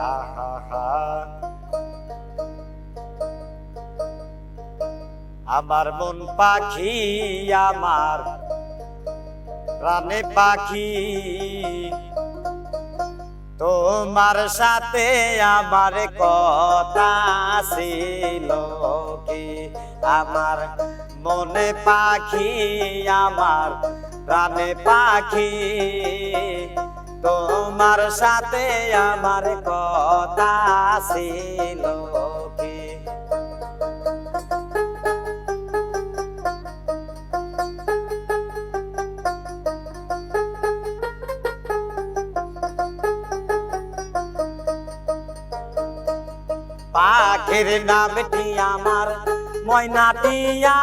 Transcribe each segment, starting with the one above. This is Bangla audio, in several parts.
আহা আমার মন পাখি আমার প্রাণে পাখি তোমার সাথে আমার কথা ছিল কি আমার মনে পাখি আমার প্রাণে পাখি তোমার সাথে আমার কথা ছিল কি পাখির নামটি আমার ময়নাটিয়া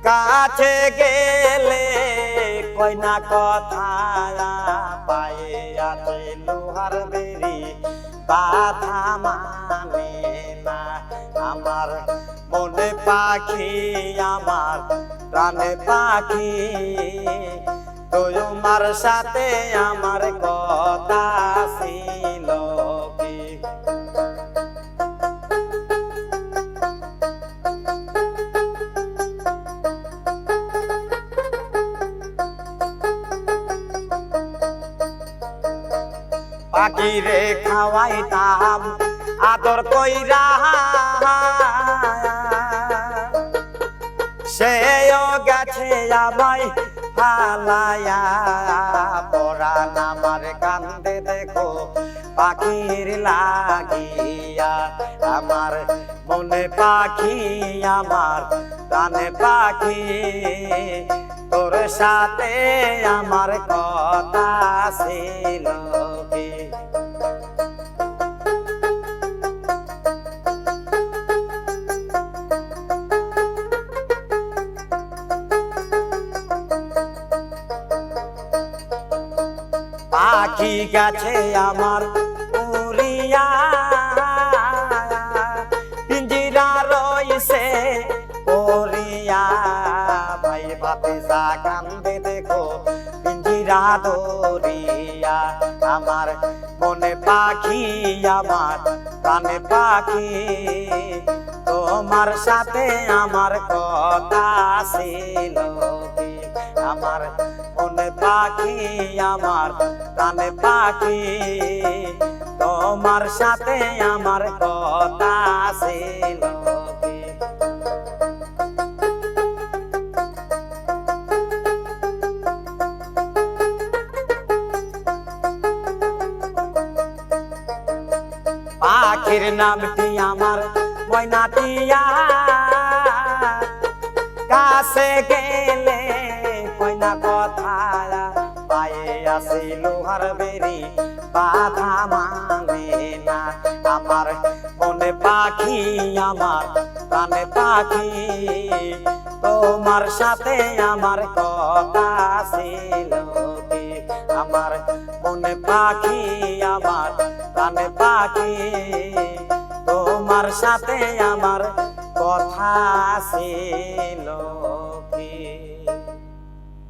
কাছে গেলে কইনা কথা পায়ে আছে লোহার বেরি বাধা মানে না আমার মনে পাখি আমার প্রাণে পাখি তোমার সাথে আমার কথা ছিল কি পাখি রে খাওয়াইতাম আদর কইরা সেও গেছে আমায় ফালায়া পরাণ আমার কান্দে দেখো পাখির লাগিয়া আমার মনে পাখি আমার প্রাণে পাখি তোর সাথে আমার কথা ছিল কি পাখি গেছে আমার উড়িয়া পিঞ্জিরা রইছে পড়িয়া ভাই ভাতিজা কান্দে দেখো পিঞ্জিরা ধরিয়া আমার মনে পাখি আমার প্রাণে পাখি তোমার সাথে আমার কথা ছিল কি আমার মনে পাখি আমার প্রাণে পাখি তোমার সাথে আমার কথা ছিল কি পাখির নামটি আমার ময়নাটিয়া কাছে গেলে কইনা কথা পায়ে আসি লোহার বেরি বাধা মানে না আমার মনে পাখি আমার প্রাণে পাখি তোমার সাথে আমার কথা ছিল কি আমার মনে পাখি আমার প্রাণে পাখি তোমার সাথে আমার কথা ছিল।